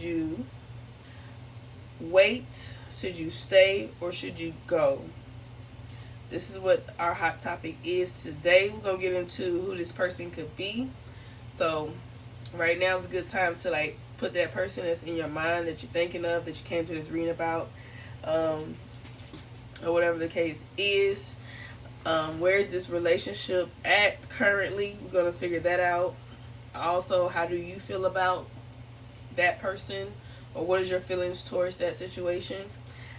you wait? Should you stay? Or should you go? This is what our hot topic is today. We're going to get into who this person could be. So, right now is a good time to like put that person that's in your mind that you're thinking of, that you came to this reading about, um, or whatever the case is. Where is this relationship at currently? We're going to figure that out. Also, how do you feel about that person, or what is your feelings towards that situation?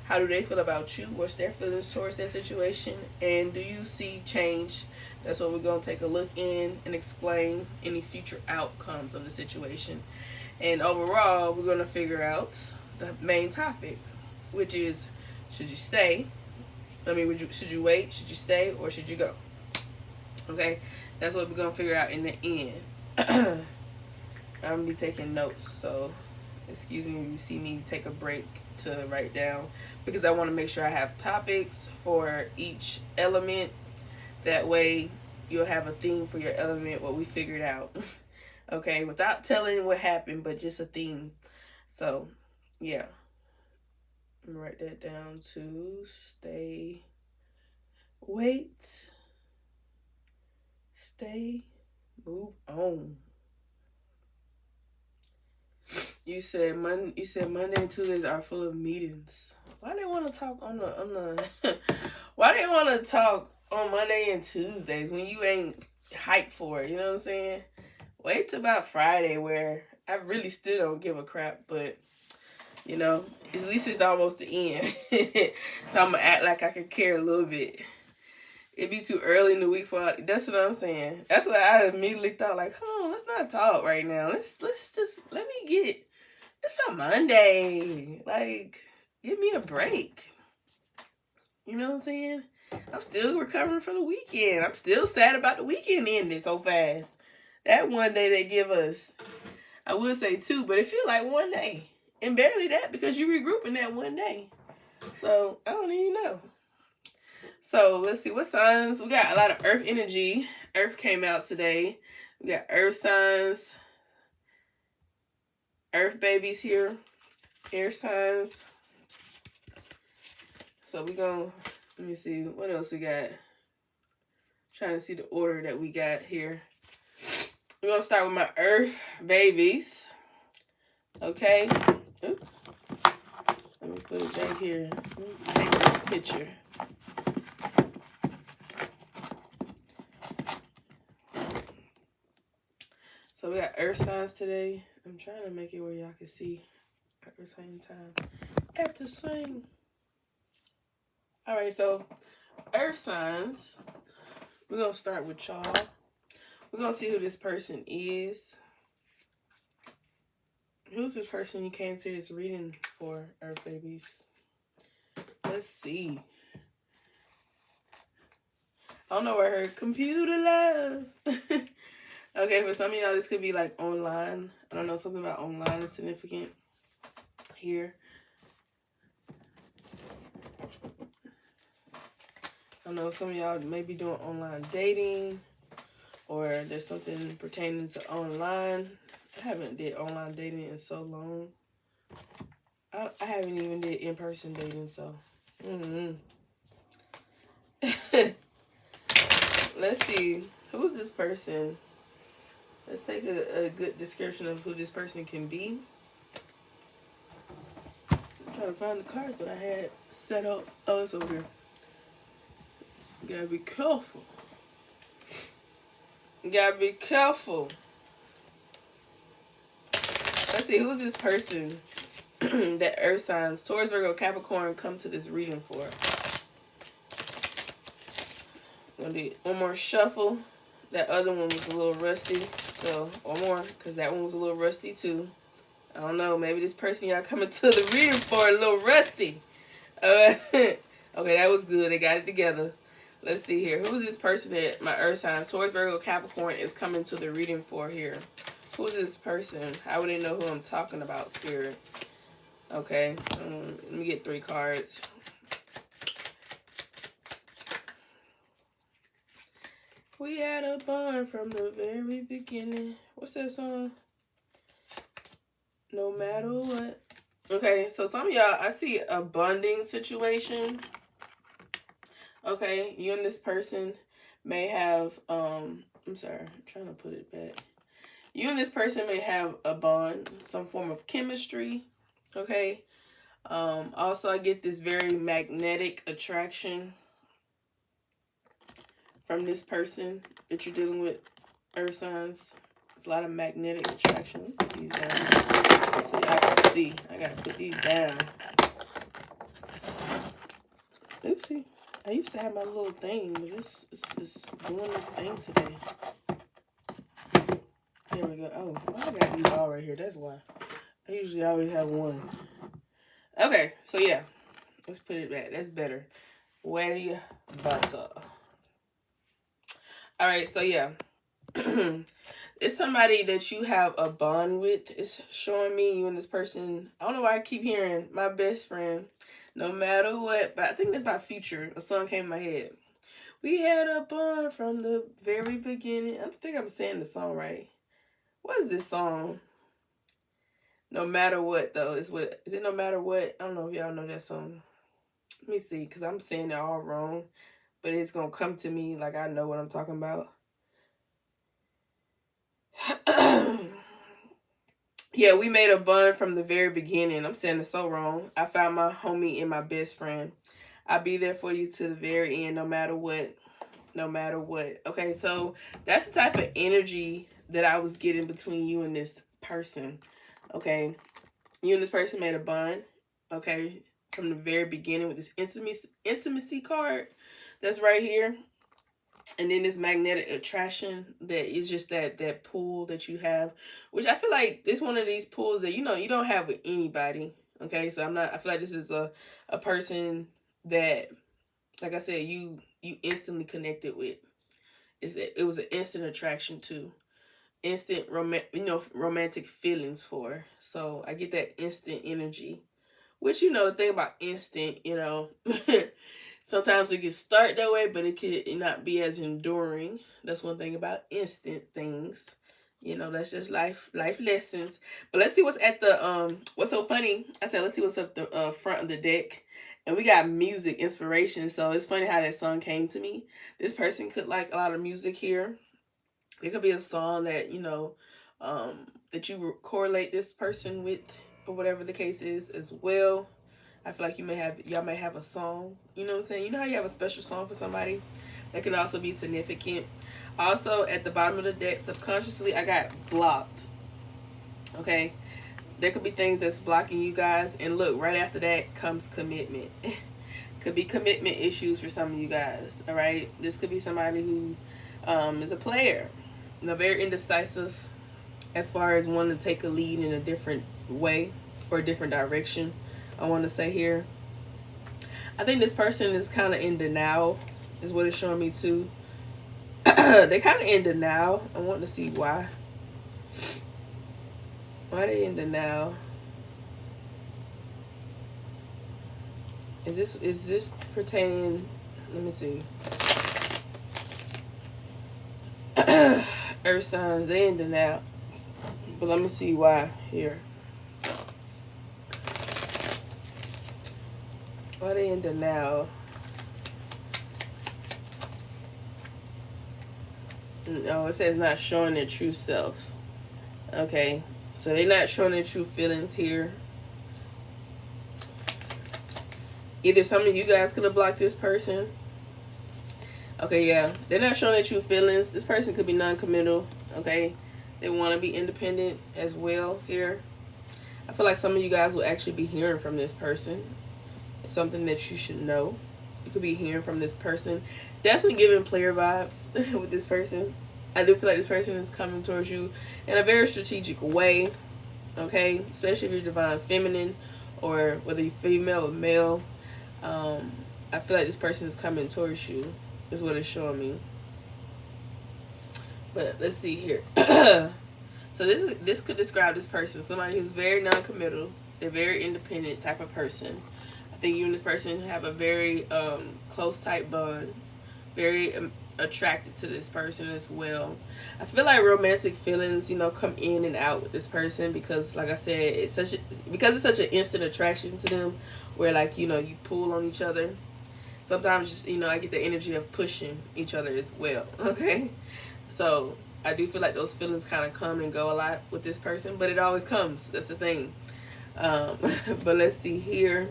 How do they feel about you? What's their feelings towards that situation? And do you see change? That's what we're going to take a look in and explain any future outcomes of the situation. And overall, we're going to figure out the main topic, which is, should you stay? Should you wait? Should you stay? Or should you go? Okay? That's what we're going to figure out in the end. I'm going to be taking notes, so excuse me if you see me take a break to write down, because I want to make sure I have topics for each element. That way you'll have a theme for your element, what we figured out. Okay, without telling what happened, but just a theme. So yeah, I'm gonna write that down. To stay, wait, stay, move on. You said Monday and Tuesdays are full of meetings. Why they want to talk on the why they want to talk on Monday and Tuesdays when you ain't hyped for it? You know what I'm saying? Wait till about Friday, where I really still don't give a crap, but you know, at least it's almost the end. So I'm gonna act like I could care a little bit. It'd be too early in the week for. That's what I'm saying. That's what I immediately thought. Like, let's not talk right now. Let's just let me get. It's a Monday. Like, give me a break. You know what I'm saying? I'm still recovering from the weekend. I'm still sad about the weekend ending so fast. That one day they give us, I would say two, but it feel like one day. And barely that, because you regroup in that one day. So, I don't even know. So, let's see. What signs? We got a lot of earth energy. Earth came out today. We got earth signs. Earth babies here. Air signs. So, we're going to, let me see. What else we got? Trying to see the order that we got here. We're going to start with my earth babies. Okay. Oops. Let me put it back here. Take this picture. So we got earth signs today. I'm trying to make it where y'all can see at the same time. At the same. All right, so earth signs. We're going to start with y'all. We're going to see who this person is. Who's this person you came to this reading for, earth babies? Let's see. I don't know where her computer love. Okay, for some of y'all, this could be like online. I don't know, something about online is significant here. I don't know, some of y'all may be doing online dating, or there's something pertaining to online. I haven't did online dating in so long. I haven't even did in-person dating, so. Let's see. Who's this person? Let's take a good description of who this person can be. I'm trying to find the cards that I had set up. Oh, it's over here. You gotta be careful. You gotta be careful. Let's see, who's this person that earth signs, Taurus, Virgo, Capricorn, come to this reading for? I'm gonna do one more shuffle. That other one was a little rusty. So, one more, because that one was a little rusty too. I don't know, maybe this person y'all coming to the reading for a little rusty. Okay, that was good. They got it together. Let's see here. Who's this person that my earth signs, Taurus, Virgo, Capricorn, is coming to the reading for here? Who's this person? How would they know who I'm talking about, Spirit? Okay, let me get 3 cards. We had a bond from the very beginning. What's that song? No matter what. Okay, so some of y'all, I see a bonding situation. Okay, you and this person may have, I'm sorry, I'm trying to put it back. You and this person may have a bond, some form of chemistry. Okay. Also, I get this very magnetic attraction from this person that you're dealing with, earth signs. It's a lot of magnetic attraction. Put these down so y'all can see. I gotta put these down. Oopsie. I used to have my little thing, but it's doing this thing today. There we go. Oh, I got these all right here. That's why. I usually always have one. Okay, so yeah. Let's put it back. That's better. Way better. Alright, so yeah. It's somebody that you have a bond with. It's showing me you and this person. I don't know why I keep hearing my best friend. No matter what. But I think it's by Future. A song came in my head. We had a bond from the very beginning. I think I'm saying the song right. What is this song? No matter what, though. Is it no matter what? I don't know if y'all know that song. Let me see, because I'm saying it all wrong. But it's going to come to me like I know what I'm talking about. Yeah, we made a bond from the very beginning. I'm saying it so wrong. I found my homie and my best friend. I'll be there for you to the very end, no matter what. No matter what. Okay, so that's the type of energy that I was getting between you and this person. Okay, you and this person made a bond. Okay, from the very beginning with this intimacy card that's right here. And then this magnetic attraction that is just that pull that you have, which I feel like it's one of these pulls that you don't have with anybody. Okay, so I feel like this is a person that, like I said, you instantly connected with. It was an instant attraction to, instant romantic feelings for. So I get that instant energy, which the thing about instant, sometimes it can start that way, but it could not be as enduring. That's one thing about instant things. That's just life lessons. But let's see what's at the what's so funny. I said let's see what's up the front of the deck. And we got music inspiration. So it's funny how that song came to me. This person could like a lot of music here. It could be a song that, that you correlate this person with, or whatever the case is as well. I feel like y'all may have a song. You know what I'm saying? You know how you have a special song for somebody? That can also be significant. Also, at the bottom of the deck, subconsciously, I got blocked. Okay? There could be things that's blocking you guys. And look, right after that comes commitment. Could be commitment issues for some of you guys. All right? This could be somebody who is a player. Very indecisive as far as wanting to take a lead in a different way or a different direction. I want to say here, I think this person is kind of in denial, is what it's showing me too. They kind of in denial. I want to see why. Why are they in denial? Is this pertaining? Let me see. Earth signs, they in denial. But let me see why here. Why they in denial? No, it says not showing their true self. Okay, so they're not showing their true feelings here. Either some of you guys could have blocked this person. Okay, yeah, they're not showing their true feelings. This person could be non-committal. Okay, they want to be independent as well here. I feel like some of you guys will actually be hearing from this person. It's something that you should know. You could be hearing from this person. Definitely giving player vibes with this person. I do feel like this person is coming towards you in a very strategic way. Okay, especially if you're divine feminine or whether you're female or male. I feel like this person is coming towards you. Is what it's showing me. But let's see here. So this could describe this person. Somebody who's very non-committal. They're very independent type of person. I think you and this person have a very close type bond. Very attracted to this person as well. I feel like romantic feelings, you know, come in and out with this person because, like I said, because it's such an instant attraction to them, where like, you know, you pull on each other. Sometimes, you know, I get the energy of pushing each other as well. Okay, so I do feel like those feelings kind of come and go a lot with this person, but it always comes. That's the thing. But let's see here.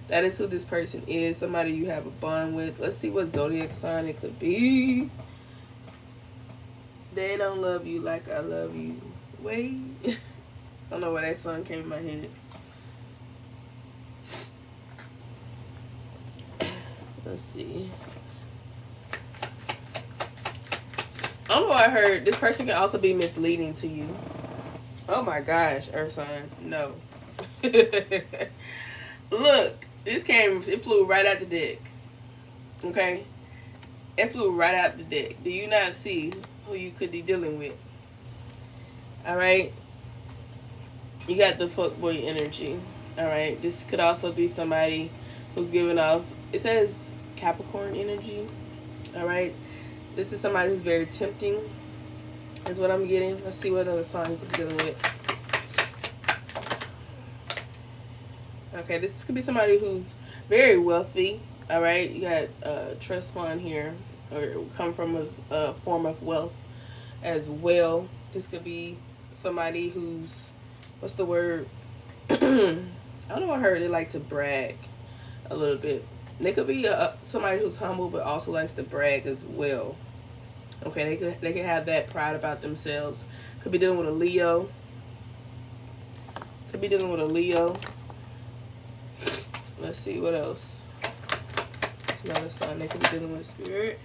That is who this person is. Somebody you have a bond with. Let's see what zodiac sign it could be. They don't love you like I love you. Wait. I don't know why that song came in my head. Let's see. I don't know what I heard. This person can also be misleading to you. Oh my gosh, Earth sign. No. Look, it flew right out the deck. Okay? It flew right out the deck. Do you not see who you could be dealing with? Alright? You got the fuckboy energy. Alright? This could also be somebody who's giving off, it says Capricorn energy. Alright? This is somebody who's very tempting, is what I'm getting. Let's see what other sign you're dealing with. Okay, this could be somebody who's very wealthy. All right, you got trust fund here, or come from a form of wealth as well. This could be somebody who's, what's the word? I don't know. I heard they like to brag a little bit. They could be somebody who's humble but also likes to brag as well. Okay, they could have that pride about themselves. Could be dealing with a Leo. Could be dealing with a Leo. Let's see what else. It's another sign they could be dealing with. Spirit.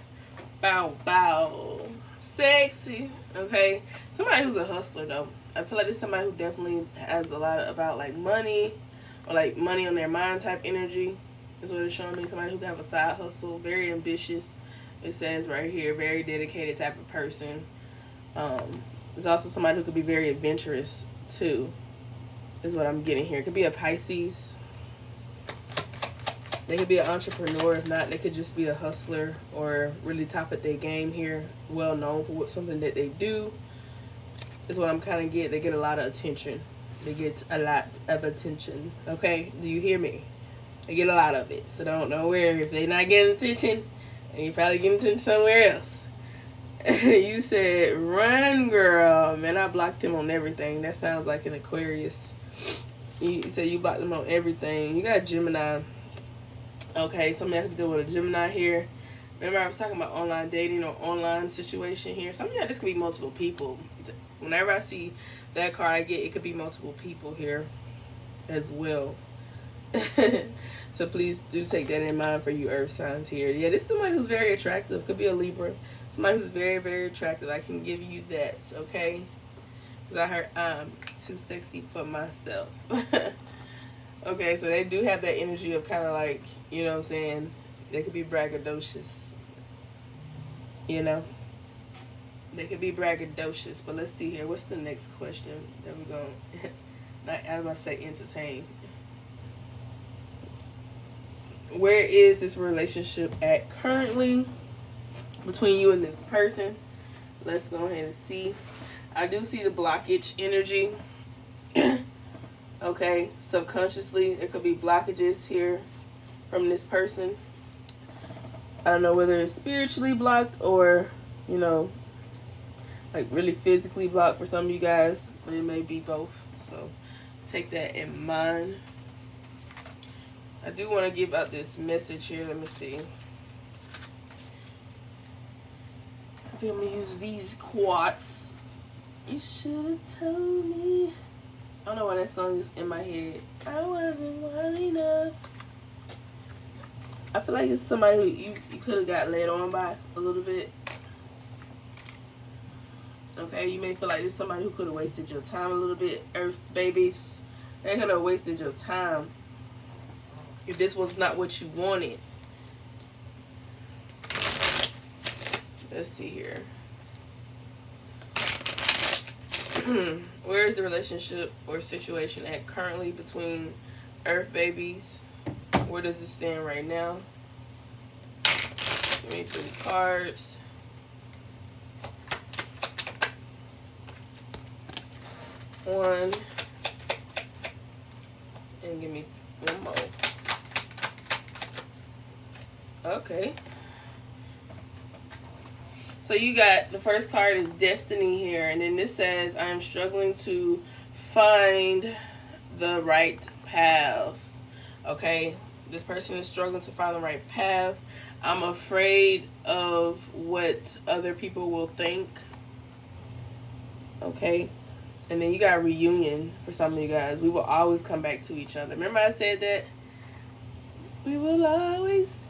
Bow bow. Sexy. Okay. Somebody who's a hustler though. I feel like it's somebody who definitely has a lot about like money, or like money on their mind type energy. Is what it's showing me. Somebody who can have a side hustle, very ambitious. It says right here, very dedicated type of person. There's also somebody who could be very adventurous too, is what I'm getting here. It could be a Pisces. They could be an entrepreneur. If not, they could just be a hustler or really top at their game here. Well known for something that they do, is what I'm kind of getting. They get a lot of attention. They get a lot of attention. Okay? Do you hear me? They get a lot of it. So don't know where. If they're not getting attention, and you're probably getting attention somewhere else. You said, run, girl. Man, I blocked him on everything. That sounds like an Aquarius. You said you blocked him on everything. You got Gemini. Okay, somebody could deal with a Gemini here. Remember I was talking about online dating or online situation here. Some of y'all, this could be multiple people. Whenever I see that card I get, it could be multiple people here as well. So please do take that in mind for you earth signs here. Yeah, this is somebody who's very attractive. Could be a Libra. Somebody who's very, very attractive. I can give you that, okay? Because I heard I'm too sexy for myself. Okay, so they do have that energy of kind of like, you know what I'm saying, they could be braggadocious. You know? They could be braggadocious. But let's see here. What's the next question that we're going to, I was about to say entertain. Where is this relationship at currently between you and this person? Let's go ahead and see. I do see the blockage energy. Okay, subconsciously, there could be blockages here from this person. I don't know whether it's spiritually blocked or, you know, like really physically blocked for some of you guys, but it may be both. So take that in mind. I do want to give out this message here. Let me see. I think I'm going to use these quartz. You should have told me. I don't know why that song is in my head. I wasn't wild enough. I feel like it's somebody who you could have got led on by a little bit. Okay, you may feel like it's somebody who could have wasted your time a little bit. Earth babies, they could have wasted your time if this was not what you wanted. Let's see here. Where is the relationship or situation at currently between Earth babies? Where does it stand right now? Give me 3 cards. one. And give me one more. Okay. So you got the first card is Destiny here, and then this says, I am struggling to find the right path. Okay, this person is struggling to find the right path. I'm afraid of what other people will think. Okay, and then you got reunion for some of you guys. We will always come back to each other. Remember I said that? We will always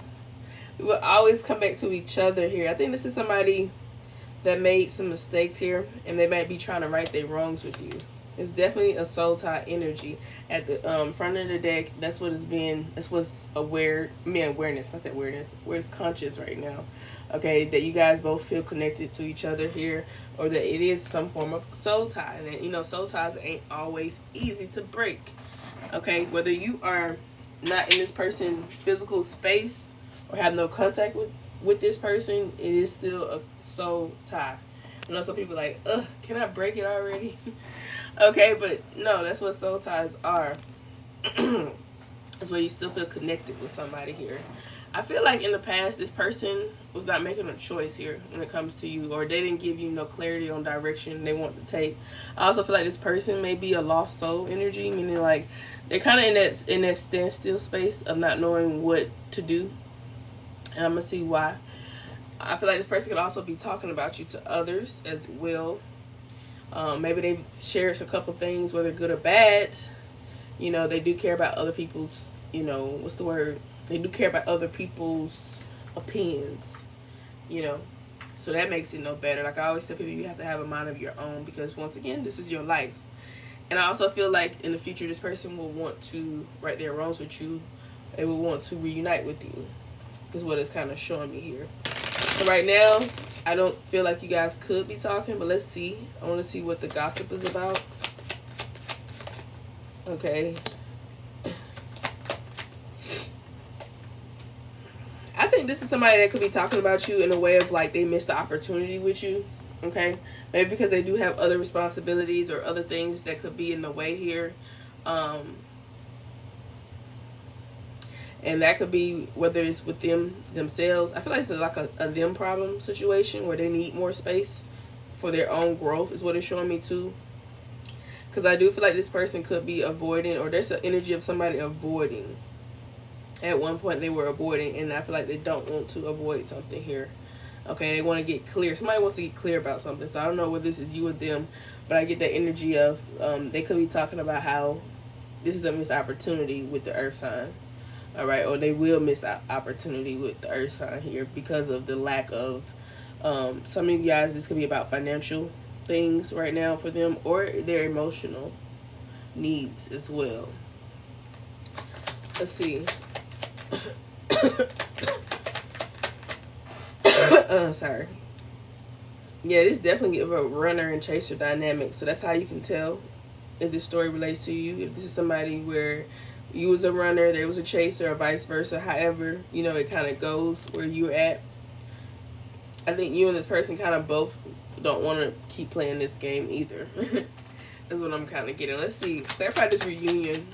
come back to each other here. I think this is somebody that made some mistakes here, and they might be trying to right their wrongs with you. It's definitely a soul tie energy at the front of the deck. That's what it's been. That's what's awareness. I said awareness. Where it's conscious right now. Okay, that you guys both feel connected to each other here, or that it is some form of soul tie. And you know, soul ties ain't always easy to break. Okay, whether you are not in this person's physical space or have no contact with this person, it is still a soul tie. I know some people are like, ugh, can I break it already? Okay, but no, that's what soul ties are. That's where you still feel connected with somebody here. I feel like in the past, this person was not making a choice here when it comes to you, or they didn't give you no clarity on direction they want to take. I also feel like this person may be a lost soul energy, meaning like they're kind of in that standstill space of not knowing what to do. And I'm gonna see why. I feel like this person could also be talking about you to others as well. Maybe they've shared a couple things, whether good or bad. You know, they do care about other people's, you know, what's the word? They do care about other people's opinions, you know. So that makes it no better. Like I always tell people, you have to have a mind of your own, because once again, this is your life. And I also feel like in the future, this person will want to right their wrongs with you. They will want to reunite with you. Is what it's kind of showing me here. So right now, I don't feel like you guys could be talking, but let's see. I want to see what the gossip is about. Okay. I think this is somebody that could be talking about you in a way of like they missed the opportunity with you. Okay. Maybe because they do have other responsibilities or other things that could be in the way here. And that could be whether it's with themselves. I feel like it's like a them problem situation where they need more space for their own growth is what it's showing me too. Because I do feel like this person could be avoiding, or there's an energy of somebody avoiding. At one point they were avoiding, and I feel like they don't want to avoid something here. Okay, they want to get clear. Somebody wants to get clear about something. So I don't know whether this is you or them, but I get that energy of they could be talking about how this is a missed opportunity with the earth sign. All right, or they will miss opportunity with the earth sign here because of the lack of some of you guys. This could be about financial things right now for them, or their emotional needs as well. Let's see. Sorry. Yeah, this definitely give a runner and chaser dynamic. So that's how you can tell if this story relates to you. If this is somebody where you was a runner, there was a chaser, or vice versa. However, you know, it kind of goes where you're at. I think you and this person kind of both don't want to keep playing this game either. That's what I'm kind of getting. Let's see. Clarify this reunion.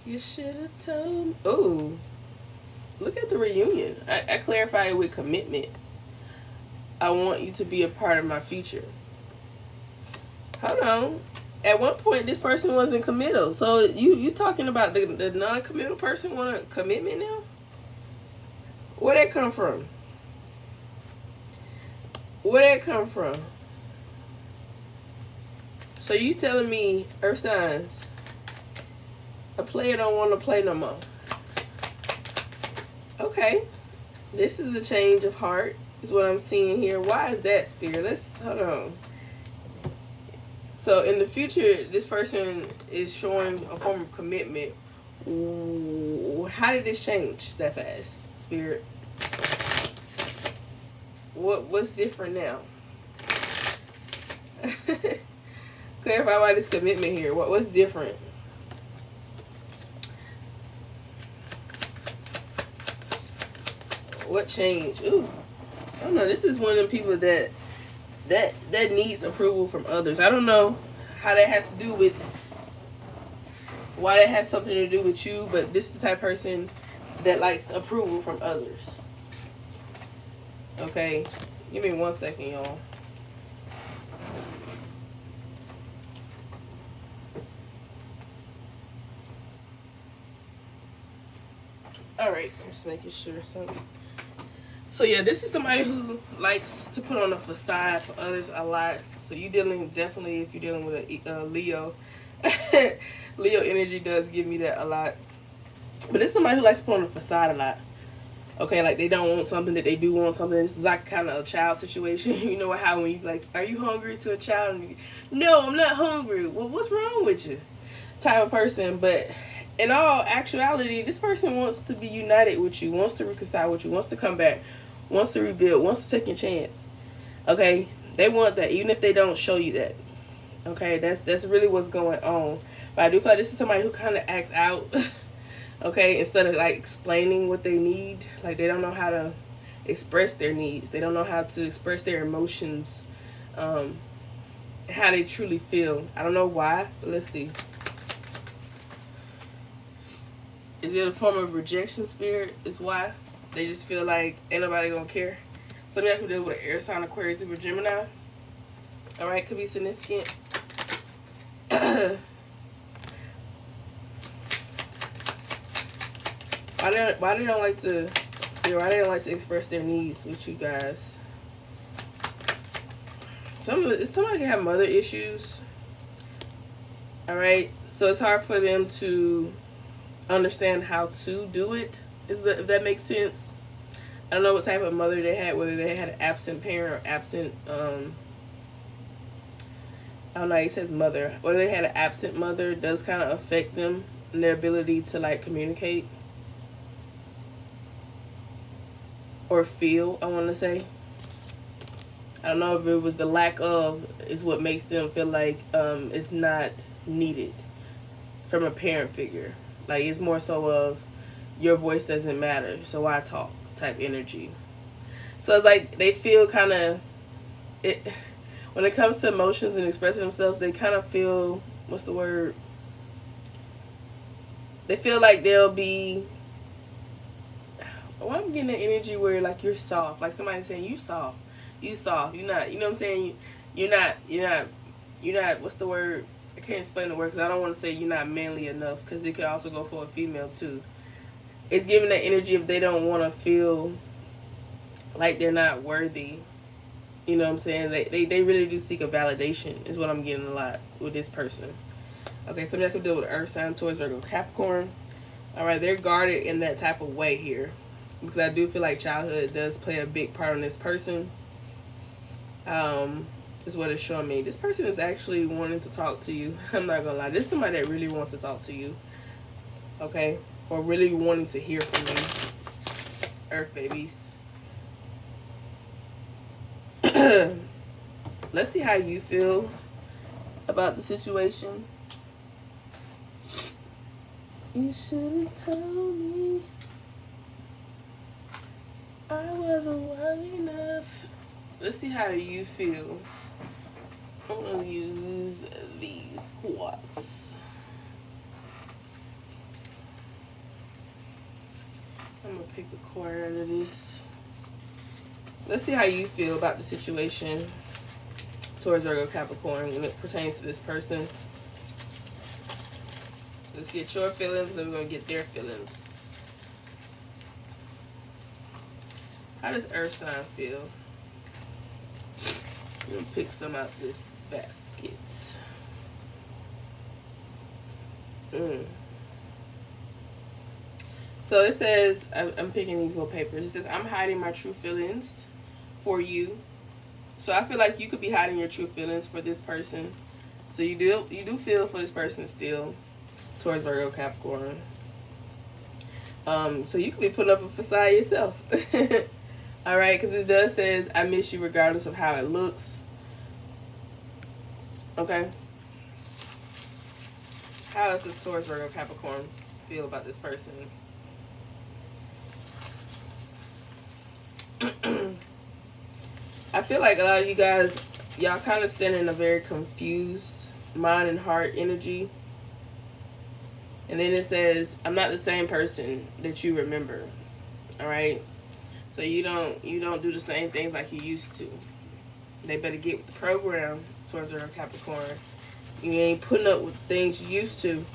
You should have told me. Oh, look at the reunion. I clarified it with commitment. I want you to be a part of my future. Hold on. At one point, this person wasn't committal. So you talking about the non-committal person want a commitment now? Where that come from? Where that come from? So you telling me, earth signs, a player don't want to play no more. Okay. This is a change of heart, is what I'm seeing here. Why is that, Spirit? Let's, hold on. So in the future, this person is showing a form of commitment. Ooh, how did this change that fast, Spirit? What's different now? Clarify why this commitment here. What's different? What changed? Ooh, I don't know. This is one of the people that needs approval from others. I don't know how that has to do with, why that has something to do with you, but this is the type of person that likes approval from others. Okay, give me 1 second, y'all. Alright, I'm just making sure something. So yeah, this is somebody who likes to put on a facade for others a lot. So you dealing, definitely, if you're dealing with a Leo, Leo energy does give me that a lot. But it's somebody who likes to put on a facade a lot. Okay, like they don't want something that they do want something. This is like kind of a child situation. You know how when you like, are you hungry to a child? And you, no, I'm not hungry. Well, what's wrong with you? Type of person. But in all actuality, this person wants to be united with you, wants to reconcile with you, wants to come back, wants to rebuild, wants to take a chance. Okay, they want that, even if they don't show you that. Okay, that's really what's going on. But I do feel like this is somebody who kind of acts out. Okay, instead of like explaining what they need, like they don't know how to express their needs. They don't know how to express their emotions, how they truly feel. I don't know why, but let's see. Is it a form of rejection spirit? Is why they just feel like ain't nobody gonna care. Some of y'all could deal with an air sign, Aquarius, Libra, Gemini. All right, could be significant. Why they don't like to express their needs with you guys? Somebody can have mother issues. All right, so it's hard for them to understand how to do it. If that makes sense. I don't know what type of mother they had, whether they had an absent parent or absent I don't know, he says mother. Whether they had an absent mother does kind of affect them and their ability to like communicate or feel, I want to say. I don't know if it was the lack of is what makes them feel like it's not needed from a parent figure. Like it's more so of your voice doesn't matter, so why talk type energy. So it's like they feel kind of it when it comes to emotions and expressing themselves. They kind of feel, what's the word? They feel like they'll be. Well, I'm getting an energy where like you're soft, like somebody saying you soft, you soft. You're not. You know what I'm saying? You're not. You're not. You're not. What's the word? I can't explain the word because I don't want to say you're not manly enough because it could also go for a female too. It's giving that energy if they don't want to feel like they're not worthy. You know what I'm saying? They really do seek a validation is what I'm getting a lot with this person. Okay, some of y'all can deal with Earth sign, Taurus, Virgo, Capricorn. Alright, they're guarded in that type of way here. Because I do feel like childhood does play a big part on this person. Is what it's showing me. This person is actually wanting to talk to you. I'm not gonna lie. This is somebody that really wants to talk to you. Okay? Or really wanting to hear from you. Earth babies. Let's see how you feel about the situation. You should have told me I wasn't worried enough. Let's see how you feel. I'm gonna use these quartz. I'm gonna pick a card out of this. Let's see how you feel about the situation. Taurus, Virgo, Capricorn, when it pertains to this person. Let's get your feelings, then we're going to get their feelings. How does Earth sign feel? I'm going to pick some out this basket. So it says, I'm picking these little papers. It says, I'm hiding my true feelings for you. So I feel like you could be hiding your true feelings for this person. So you do feel for this person still. Taurus, Virgo, Capricorn. So you could be putting up a facade yourself. Alright, because it does says, I miss you regardless of how it looks. Okay. How does this Taurus, Virgo, Capricorn feel about this person? I feel like a lot of you guys, y'all kind of stand in a very confused mind and heart energy. And then it says, I'm not the same person that you remember. All right. So you don't do the same things like you used to. They better get with the program towards their Capricorn. You ain't putting up with things you used to.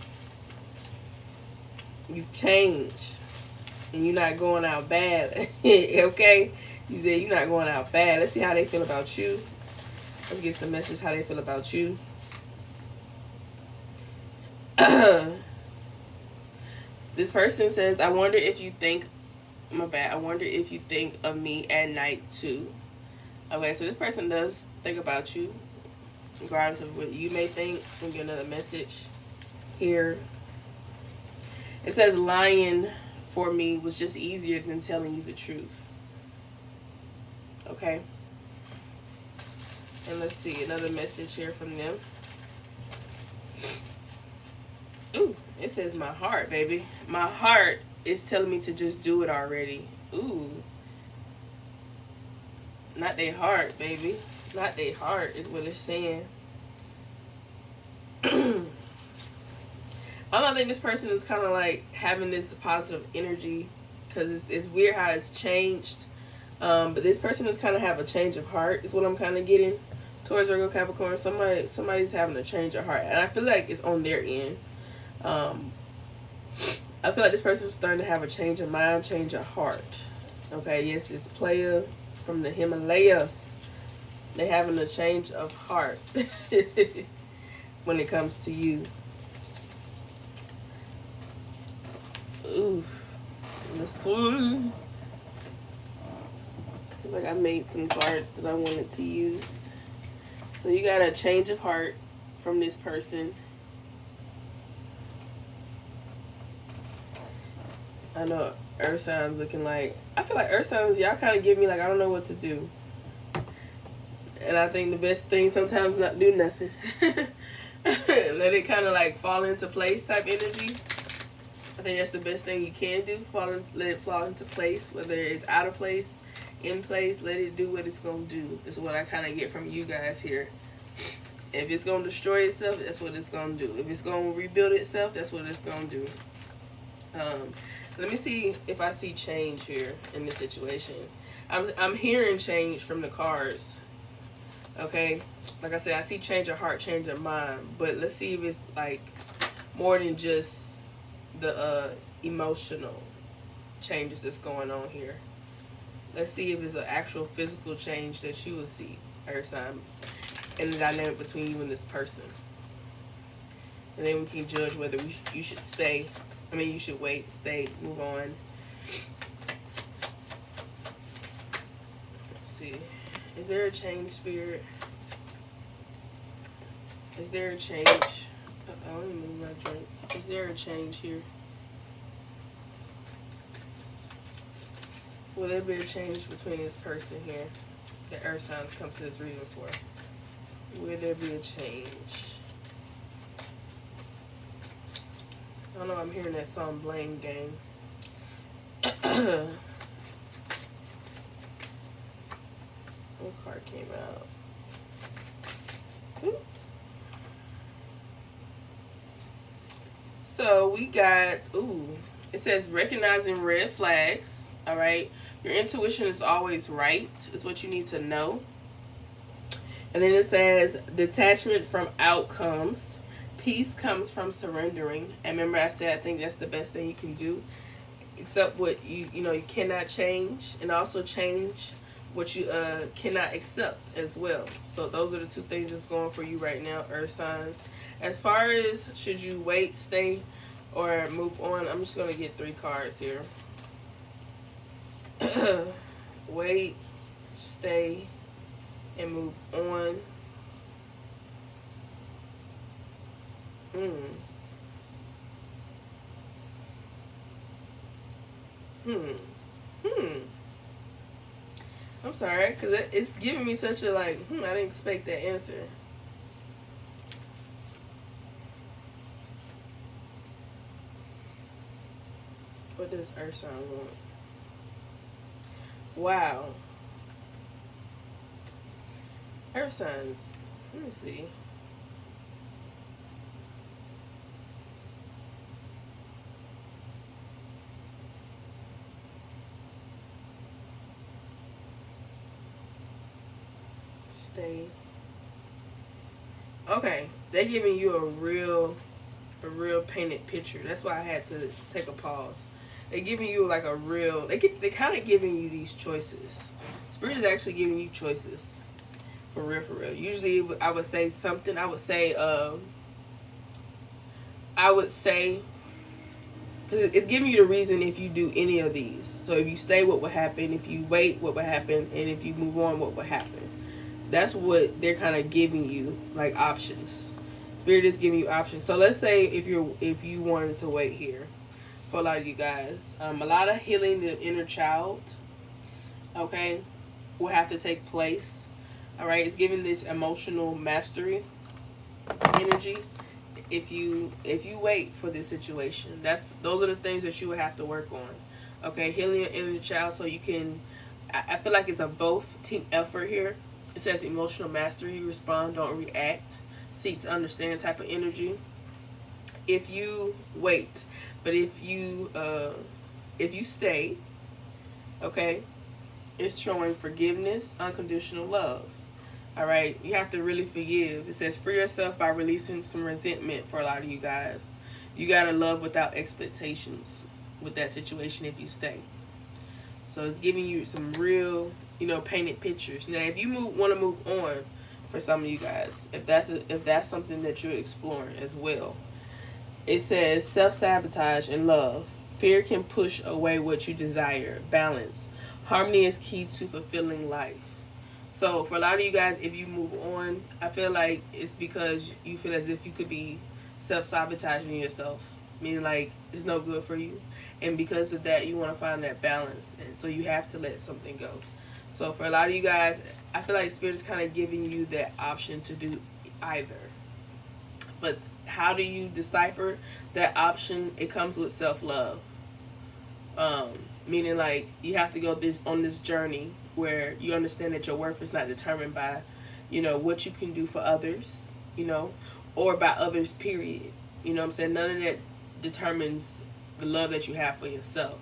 You've changed. And you're not going out bad. Okay? You said you're not going out bad. Let's see how they feel about you. Let's get some messages how they feel about you. This person says, I wonder if you think, my bad, I wonder if you think of me at night too. Okay, so this person does think about you, regardless of what you may think. We'll get another message here. It says, lying for me was just easier than telling you the truth. Okay. And let's see, another message here from them. Ooh, it says my heart, baby. My heart is telling me to just do it already. Ooh. Not their heart, baby. Not their heart is what it's saying. I don't think this person is kind of like having this positive energy, because it's weird how it's changed. But this person is kind of have a change of heart is what I'm kind of getting towards Virgo Capricorn. Somebody's having a change of heart, and I feel like it's on their end. I feel like this person is starting to have a change of mind, change of heart. Okay, yes, this player from the Himalayas, they having a change of heart when it comes to you. Ooh, let's do. Like I made some cards that I wanted to use. So you got a change of heart from this person. I know earth signs looking like, I feel like earth signs, y'all kind of give me like, I don't know what to do. And I think the best thing sometimes not do nothing. Let it kind of like fall into place type energy. I think that's the best thing you can do. Let it fall into place, whether it's out of place, in place. Let it do what it's gonna do. Is what I kind of get from you guys here. If it's gonna destroy itself, that's what it's gonna do. If it's gonna rebuild itself, that's what it's gonna do. Let me see if I see change here in this situation. I'm hearing change from the cards. Okay, like I said, I see change of heart, change of mind. But let's see if it's like more than just the emotional changes that's going on here. Let's see if it's an actual physical change that you will see, Earth sign, in the dynamic between you and this person. And then we can judge whether you should stay. I mean, you should wait, stay, move on. Let's see. Is there a change, Spirit? Is there a change? Oh, let me move my drink. Is there a change here? Will there be a change between this person here that earth signs come to this reading for? Will there be a change? I don't know, I'm hearing that song Blame Game. What card came out? Ooh. So we got, it says recognizing red flags. All right. Your intuition is always right, is what you need to know. And then it says detachment from outcomes. Peace comes from surrendering. And remember I said I think that's the best thing you can do. Accept what you cannot change, and also change what you cannot accept as well. So those are the two things that's going for you right now, earth signs. As far as should you wait, stay, or move on, I'm just going to get 3 cards here. Wait, stay, and move on. I'm sorry, because it's giving me such a like, I didn't expect that answer. What does earth sign want? Wow. Earth signs. Let me see. stay. Okay, they're giving you a real painted picture. That's why I had to take a pause. They're giving you like a real. They kind of giving you these choices. Spirit is actually giving you choices. For real, for real. Usually, I would say something. I would say, because it's giving you the reason if you do any of these. So if you stay, what would happen? If you wait, what would happen? And if you move on, what would happen? That's what they're kind of giving you, like options. Spirit is giving you options. So let's say if you wanted to wait here, for a lot of you guys, a lot of healing the inner child, okay, will have to take place. All right, it's giving this emotional mastery energy. If you wait for this situation, those are the things that you would have to work on. Okay, healing your inner child, so you can. I feel like it's a both team effort here. It says emotional mastery, respond, don't react, seek to understand type of energy. If you wait, but if you stay, okay, it's showing forgiveness, unconditional love. All right, you have to really forgive. It says free yourself by releasing some resentment for a lot of you guys. You gotta love without expectations with that situation if you stay. So it's giving you some real, painted pictures. Now, if you want to move on, for some of you guys, if that's something that you're exploring as well, it says self-sabotage and love. Fear can push away what you desire. Balance. Harmony is key to fulfilling life. So for a lot of you guys, if you move on, I feel like it's because you feel as if you could be self-sabotaging yourself, meaning like it's no good for you. And because of that, you want to find that balance. And so you have to let something go. So for a lot of you guys, I feel like Spirit is kind of giving you that option to do either. But how do you decipher that option? It comes with self-love. Meaning like you have to go on this journey where you understand that your worth is not determined by, what you can do for others, or by others, period. You know what I'm saying? None of that determines the love that you have for yourself.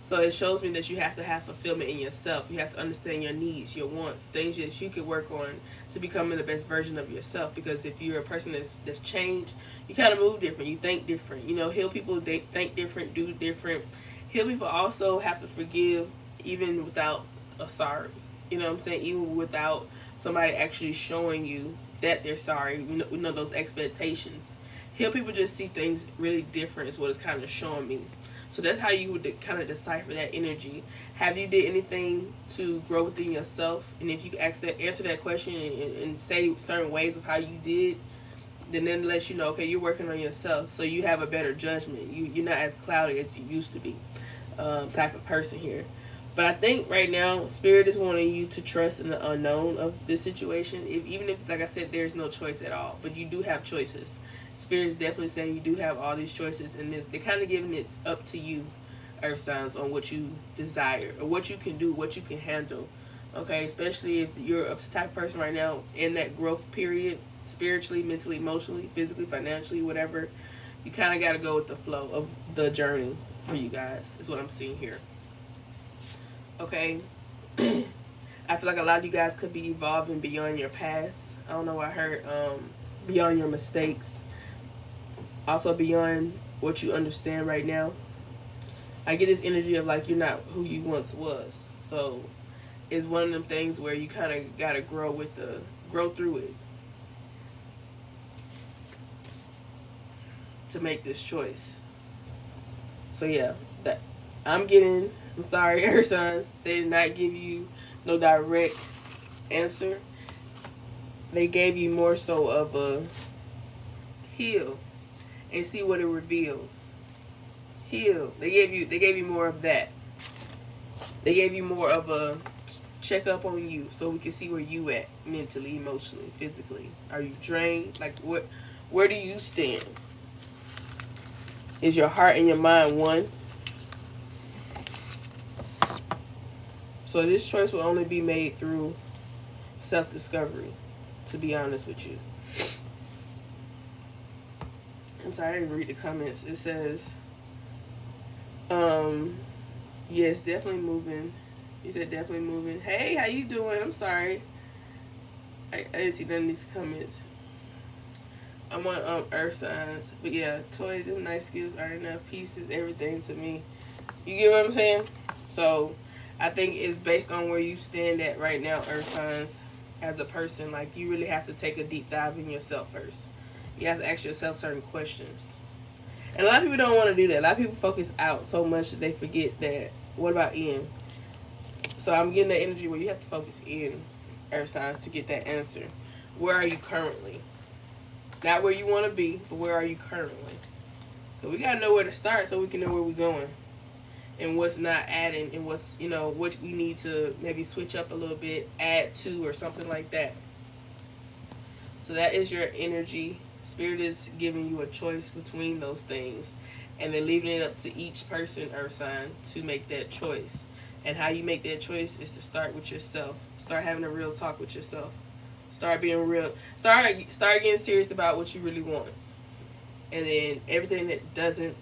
So it shows me that you have to have fulfillment in yourself. You have to understand your needs, your wants, things that you can work on to becoming the best version of yourself. Because if you're a person that's changed, you kind of move different. You think different. Heal people, they think different, do different. Heal people also have to forgive even without a sorry. You know what I'm saying? Even without somebody actually showing you that they're sorry. We know those expectations. Heal people just see things really different is what it's kind of showing me. So that's how you would kind of decipher that energy. Have you did anything to grow within yourself? And if you answer that question and say certain ways of how you did, then it lets you know, okay, you're working on yourself. So you have a better judgment. You're not as cloudy as you used to be, type of person here. But I think right now, Spirit is wanting you to trust in the unknown of this situation. Even if, like I said, there's no choice at all. But you do have choices. Spirit is definitely saying you do have all these choices. And they're kind of giving it up to you, Earth signs, on what you desire. Or what you can do, what you can handle. Okay, especially if you're a type of person right now in that growth period, spiritually, mentally, emotionally, physically, financially, whatever. You kind of got to go with the flow of the journey for you guys, is what I'm seeing here. Okay, I feel like a lot of you guys could be evolving beyond your past. I don't know what I heard. Beyond your mistakes. Also beyond what you understand right now. I get this energy of like you're not who you once was. So it's one of them things where you kind of got to grow through it to make this choice. So yeah, I'm sorry, Air Signs. They did not give you no direct answer. They gave you more so of a heal and see what it reveals. Heal. They gave you more of that. They gave you more of a check up on you so we can see where you at mentally, emotionally, physically. Are you drained? Like where do you stand? Is your heart and your mind one? So this choice will only be made through self-discovery, to be honest with you. I'm sorry, I didn't read the comments. It says, yes, definitely moving. You said definitely moving. Hey, how you doing? I'm sorry. I didn't see none of these comments. I'm on earth signs, but yeah, toy, them nice skills are enough. Pieces, everything to me. You get what I'm saying? So I think it's based on where you stand at right now, earth signs, as a person. Like, you really have to take a deep dive in yourself first. You have to ask yourself certain questions. And a lot of people don't want to do that. A lot of people focus out so much that they forget that, what about in? So I'm getting the energy where you have to focus in, earth signs, to get that answer. Where are you currently? Not where you want to be, but where are you currently? Because we got to know where to start so we can know where we're going. And what's not adding, and what's, what we need to maybe switch up a little bit, add to, or something like that. So that is your energy. Spirit is giving you a choice between those things, and then leaving it up to each person, earth sign, to make that choice. And how you make that choice is to start with yourself. Start having a real talk with yourself. Start being real. Start getting serious about what you really want. And then everything that doesn't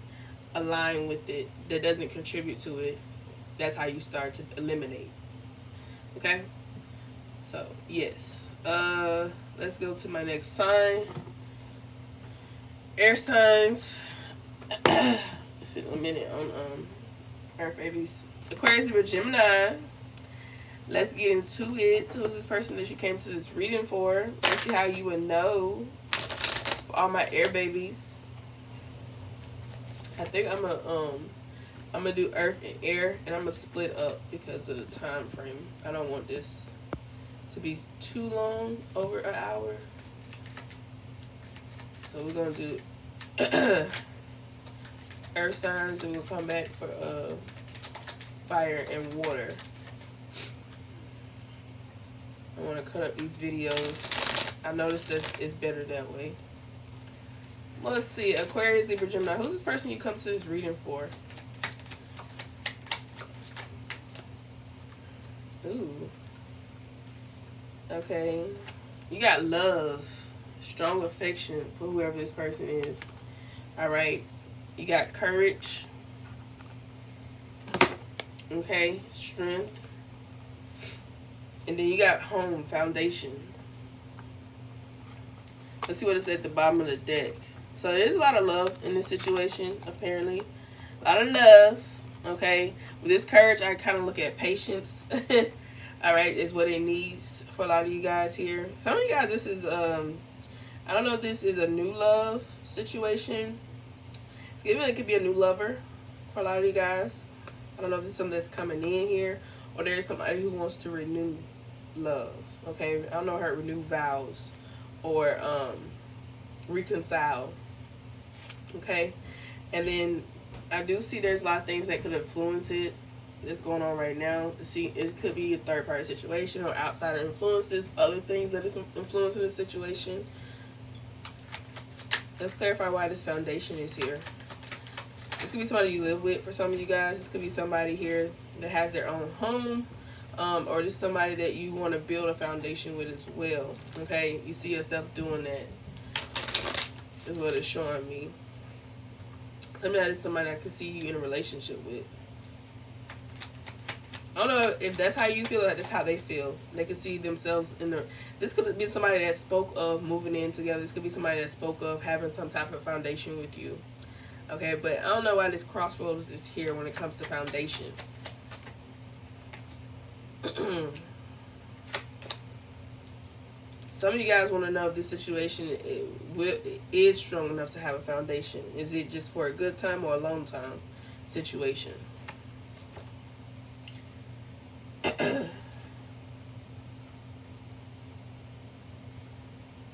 align with it, that doesn't contribute to it, that's how you start to eliminate. Okay? So, yes. Let's go to my next sign. Air signs. It's been a minute on Earth babies. Aquarius, Libra, Gemini. Let's get into it. Who is this person that you came to this reading for? Let's see how you would know. For all my air babies. I think I'm gonna do earth and air, and I'm gonna split up because of the time frame. I don't want this to be too long, over an hour. So we're gonna do earth signs, and we'll come back for fire and water. I want to cut up these videos. I noticed this is better that way. Well, let's see. Aquarius, Libra, Gemini. Who's this person you come to this reading for? Ooh. Okay. You got love. Strong affection for whoever this person is. Alright. You got courage. Okay. Strength. And then you got home, foundation. Let's see what it's at the bottom of the deck. So there's a lot of love in this situation, apparently. A lot of love, okay? With this courage, I kind of look at patience. Alright, is what it needs for a lot of you guys here. Some of you guys, this is, I don't know if this is a new love situation. It's giving it could be a new lover for a lot of you guys. I don't know if it's something that's coming in here, or there's somebody who wants to renew love, okay? I don't know her renew vows or reconcile, okay? And then I do see there's a lot of things that could influence it that's going on right now. See, it could be a third-party situation or outsider influences, other things that is influencing the situation. Let's clarify why this foundation is here. This could be somebody you live with for some of you guys. This could be somebody here that has their own home, or just somebody that you want to build a foundation with as well. Okay, you see yourself doing that. Is what it's showing me. Somebody is somebody I could see you in a relationship with. I don't know if that's how you feel or that's how they feel. They could see themselves in the. This could be somebody that spoke of moving in together. This could be somebody that spoke of having some type of foundation with you. Okay, but I don't know why this crossroads is here when it comes to foundation. Some of you guys want to know if this situation is strong enough to have a foundation. Is it just for a good time or a long time situation?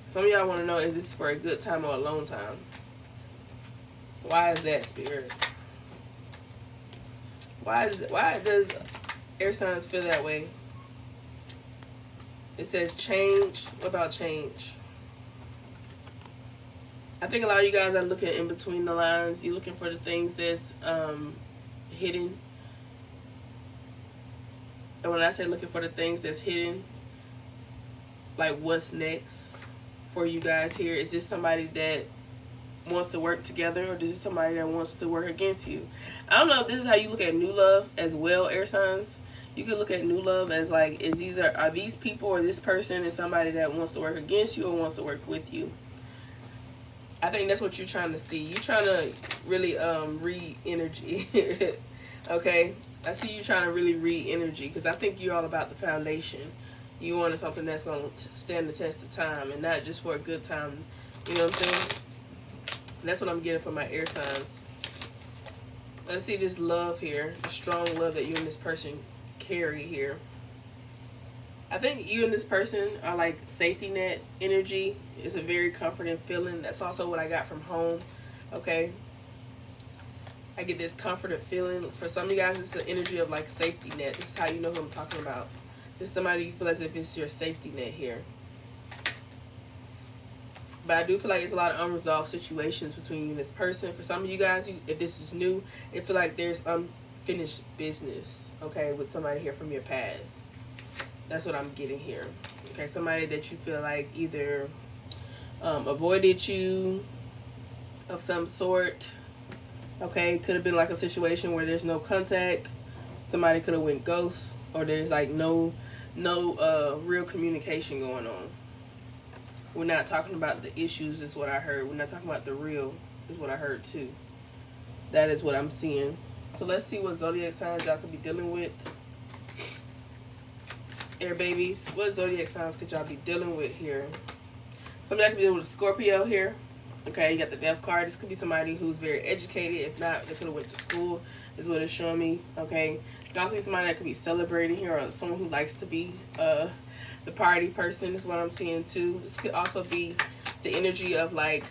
Some of y'all want to know if this is for a good time or a long time. Why is that, Spirit? Why does air signs feel that way? It says change. What about change? I think a lot of you guys are looking in between the lines. You're looking for the things that's hidden. And when I say looking for the things that's hidden, like what's next for you guys here? Is this somebody that wants to work together, or is this somebody that wants to work against you? I don't know if this is how you look at new love as well, air signs. You could look at new love as like, are these people or this person is somebody that wants to work against you or wants to work with you. I think that's what you're trying to see. You're trying to really read energy. Okay, I see you trying to really read energy, because I think you're all about the foundation. You wanted something that's going to stand the test of time and not just for a good time. You know what I'm saying? That's what I'm getting from my air signs. Let's see this love here, the strong love that you and this person carry here. I think you and this person are like safety net energy. It's a very comforting feeling. That's also what I got from home. Okay, I get this comforted feeling. For some of you guys, it's the energy of like safety net. This is how you know who I'm talking about. This is somebody you feel as if it's your safety net here. But I do feel like it's a lot of unresolved situations between you and this person. For some of you guys, if this is new, it feel like there's unfinished business, okay, with somebody here from your past. That's what I'm getting here. Okay, somebody that you feel like either avoided you of some sort. Okay, could have been like a situation where there's no contact. Somebody could have went ghost, or there's like no real communication going on. We're not talking about the issues, is what I heard. We're not talking about the real, is what I heard too. That is what I'm seeing. So let's see what zodiac signs y'all could be dealing with. Air babies, what zodiac signs could y'all be dealing with here? Some of y'all could be dealing with a Scorpio here. Okay, you got the death card. This could be somebody who's very educated. If not, they could have went to school, is what it's showing me. Okay, it's could also be somebody that could be celebrating here, or someone who likes to be the party person, is what I'm seeing too. This could also be the energy of like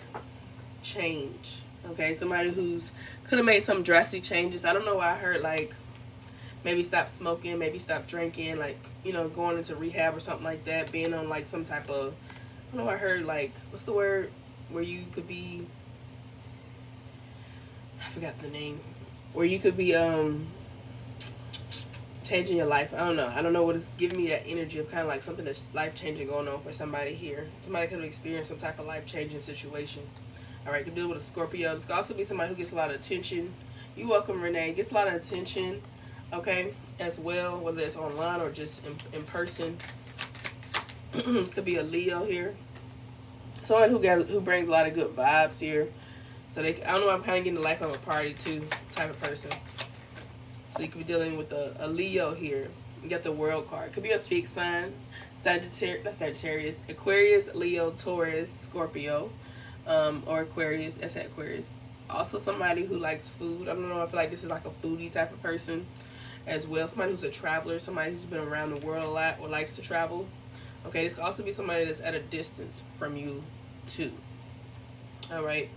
change. Okay, somebody who's could have made some drastic changes. I don't know why I heard like maybe stop smoking, maybe stop drinking, like, you know, going into rehab or something like that, being on like some type of, I don't know, I heard like, what's the word where you could be, I forgot the name, where you could be changing your life. I don't know what it's giving me, that energy of kind of like something that's life-changing going on for somebody here. Somebody could have experienced some type of life-changing situation. All right, could deal with a Scorpio. This could also be somebody who gets a lot of attention. You welcome, Renee. Gets a lot of attention, okay, as well, whether it's online or just in person. Could be a Leo here. Someone who brings a lot of good vibes here. So I don't know, I'm kind of getting the life of a party too type of person. So you could be dealing with a Leo here. You got the World card. Could be a fixed sign. Sagittarius, Aquarius, Leo, Taurus, Scorpio, or Aquarius. That's Aquarius. Also somebody who likes food. I don't know, I feel like this is like a foodie type of person as well. Somebody who's a traveler. Somebody who's been around the world a lot or likes to travel. Okay, this could also be somebody that's at a distance from you too. All right.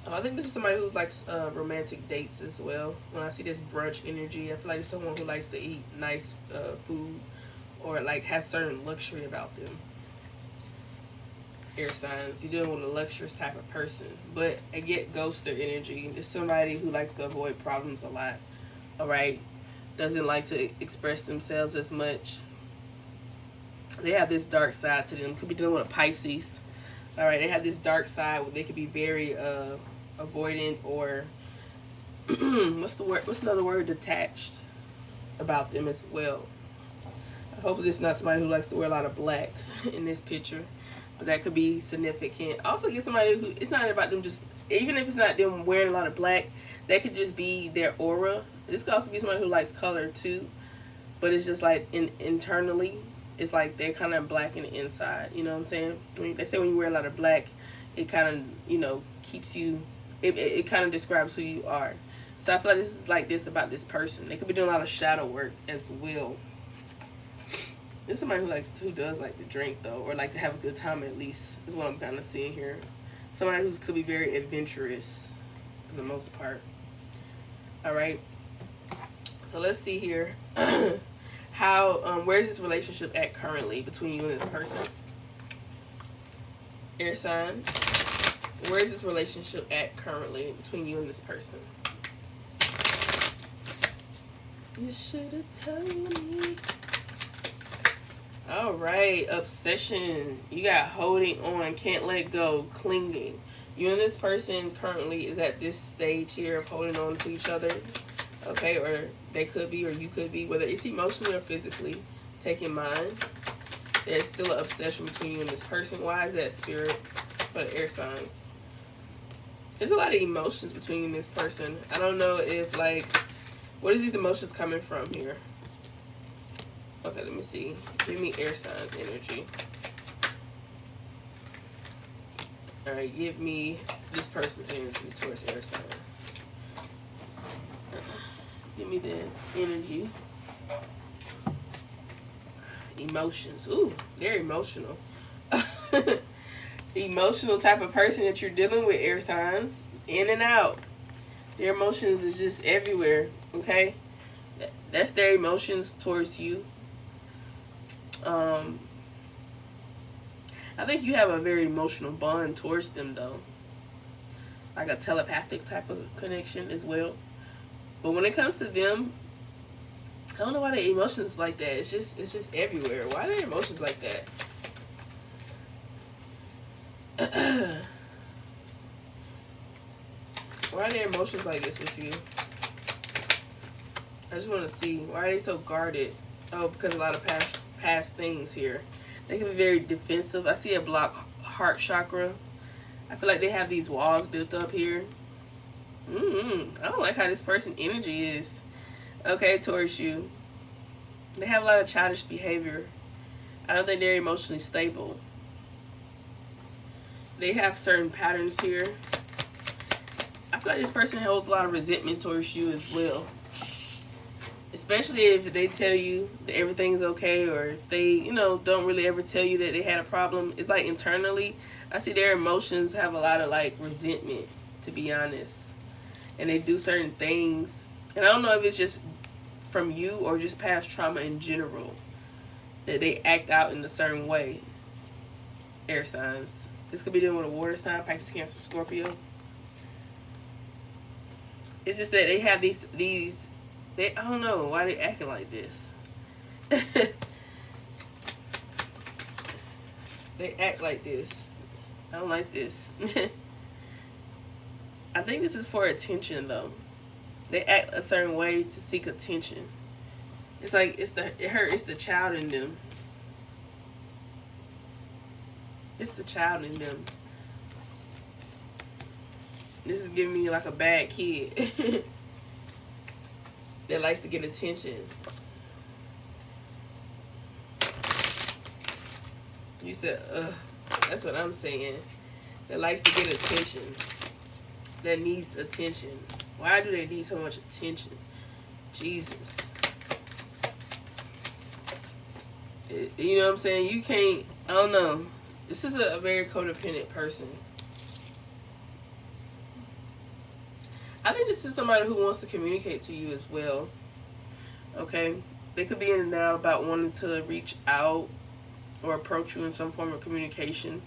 I think this is somebody who likes romantic dates as well. When I see this brunch energy, I feel like it's someone who likes to eat nice food, or like has certain luxury about them. Air signs, you're dealing with a luxurious type of person. But I get ghoster energy. There's somebody who likes to avoid problems a lot. All right, doesn't like to express themselves as much. They have this dark side to them. Could be dealing with a Pisces. All right, they have this dark side where they could be very avoidant, or what's another word, detached about them as well. Hopefully this is not somebody who likes to wear a lot of black in this picture, but that could be significant. Also get somebody who, it's not about them just, even if it's not them wearing a lot of black, that could just be their aura. This could also be somebody who likes color too, but it's just like internally, it's like they're kind of black in the inside. You know what I'm saying? They say when you wear a lot of black, it kind of, you know, keeps you, it kind of describes who you are. So I feel like this is like this about this person. They could be doing a lot of shadow work as well. This is somebody who does like to drink though, or like to have a good time at least, is what I'm kind of seeing here. Somebody who could be very adventurous for the most part. All right. So let's see here. How where's this relationship at currently between you and this person? Air sign. Where's this relationship at currently between you and this person? You should have told me. All right, obsession. You got holding on, can't let go, clinging. You and this person currently is at this stage here of holding on to each other. Okay, or they could be, or you could be, whether it's emotionally or physically. Take in mind, there's still an obsession between you and this person. Why is that, Spirit? For the air signs. There's a lot of emotions between you and this person. I don't know if, like, what is these emotions coming from here? Okay, let me see. Give me air signs energy. Alright, give me this person's energy towards air sign. Give me the energy. Emotions. Ooh, they're emotional. Emotional type of person that you're dealing with, air signs. In and out. Their emotions is just everywhere. Okay? That's their emotions towards you. I think you have a very emotional bond towards them, though. Like a telepathic type of connection as well. But when it comes to them, I don't know why their emotions like that. It's just everywhere. Why are their emotions like that? Why are their emotions like this with you? I just want to see. Why are they so guarded? Oh, because a lot of past things here. They can be very defensive. I see a blocked heart chakra. I feel like they have these walls built up here. I don't like how this person energy is. Okay, Taurus, you. They have a lot of childish behavior. I don't think they're emotionally stable. They have certain patterns here. I feel like this person holds a lot of resentment towards you as well. Especially if they tell you that everything's okay, or if they, you know, don't really ever tell you that they had a problem. It's like internally, I see their emotions have a lot of like resentment, to be honest. And they do certain things. And I don't know if it's just from you or just past trauma in general, that they act out in a certain way. Air signs. This could be dealing with a water sign, Pisces, Cancer, Scorpio. It's just that they have these I don't know why they acting like this. They act like this. I don't like this. I think this is for attention, though. They act a certain way to seek attention. It's like it's the child in them. It's the child in them. This is giving me like a bad kid that likes to get attention. You said, that's what I'm saying. That likes to get attention. That needs attention. Why do they need so much attention? Jesus. You know what I'm saying? You can't, I don't know. This is a very codependent person. I think this is somebody who wants to communicate to you as well. Okay? They could be in and out about wanting to reach out or approach you in some form of communication.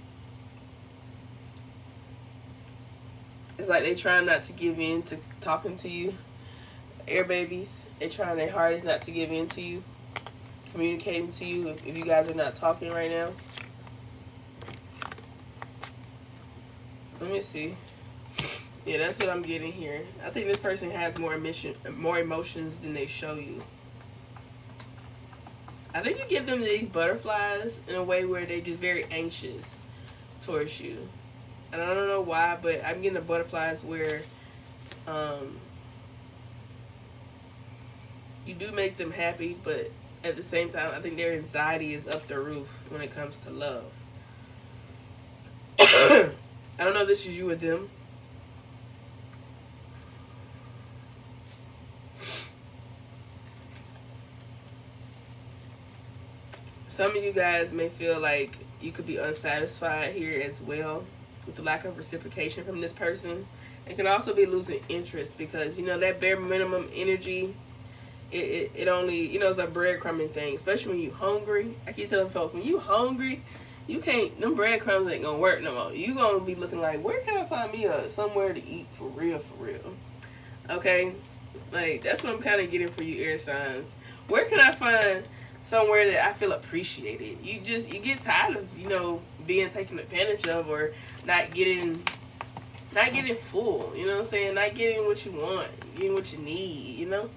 It's like they trying not to give in to talking to you. Air babies, they trying their hardest not to give in to you, communicating to you if you guys are not talking right now. Let me see. Yeah, that's what I'm getting here. I think this person has more emotions than they show you. I think you give them these butterflies in a way where they're just very anxious towards you. And I don't know why, but I'm getting the butterflies where you do make them happy, but at the same time, I think their anxiety is up the roof when it comes to love. I don't know if this is you or them. Some of you guys may feel like you could be unsatisfied here as well with the lack of reciprocation from this person. It can also be losing interest because, you know, that bare minimum energy, it only, you know, it's a breadcrumbing thing, especially when you hungry. I keep telling folks, when you hungry, you can't, them breadcrumbs ain't gonna work no more. You gonna be looking like, where can I find me somewhere to eat for real, okay? Like, that's what I'm kind of getting for you, air signs. Where can I find somewhere that I feel appreciated? You get tired of, you know, being taken advantage of, or not getting full, you know what I'm saying? Not getting what you want. getting what you need, you know.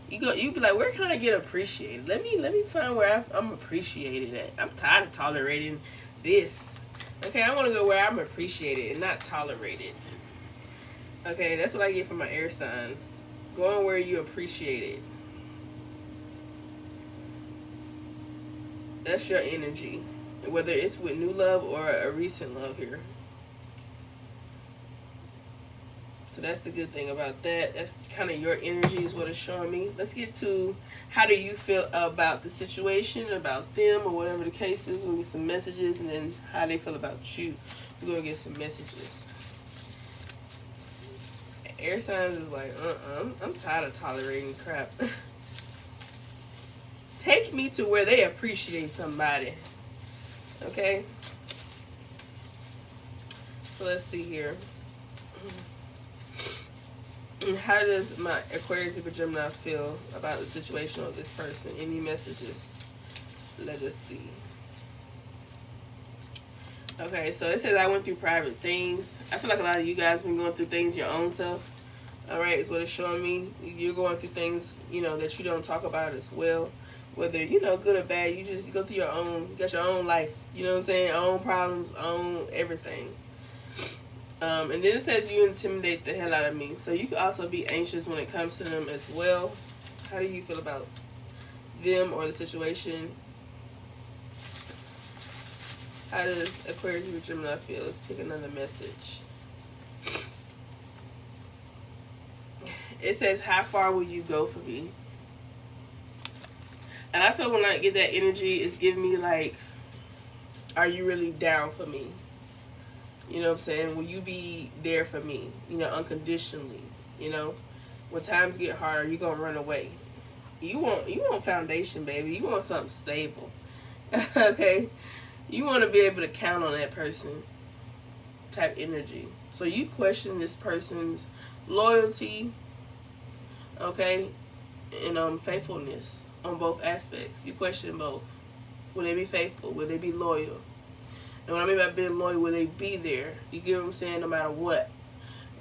You be like, where can I get appreciated? Let me find where I'm appreciated at. I'm tired of tolerating this. Okay, I want to go where I'm appreciated and not tolerated. Okay, that's what I get from my air signs. Going where you appreciate it. That's your energy. Whether it's with new love or a recent love here. So that's the good thing about that. That's kind of your energy is what it's showing me. Let's get to how do you feel about the situation, about them, or whatever the case is. We'll get some messages, and then how they feel about you. We're going to get some messages. Air signs is like, I'm tired of tolerating crap. Take me to where they appreciate somebody. Okay? So let's see here. How does my Aquarius, Libra, Gemini feel about the situation of this person? Any messages? Let us see. Okay, so it says I went through private things. I feel like a lot of you guys have been going through things your own self. Alright, is what it's showing me. You're going through things, you know, that you don't talk about as well. Whether, you know, good or bad, you go through your own, you got your own life. You know what I'm saying? Own problems, own everything. And then it says you intimidate the hell out of me. So you can also be anxious when it comes to them as well. How do you feel about them or the situation? How does Aquarius, Libra, Gemini feel? Let's pick another message. It says, how far will you go for me? And I feel when I get that energy, it's giving me like, are you really down for me? You know what I'm saying? Will you be there for me? You know, unconditionally. You know, when times get hard, you gonna run away. You want foundation, baby. You want something stable. Okay? You want to be able to count on that person type energy. So you question this person's loyalty, okay, and faithfulness on both aspects. You question both. Will they be faithful? Will they be loyal? And what I mean by being loyal, will they be there? You get what I'm saying? No matter what.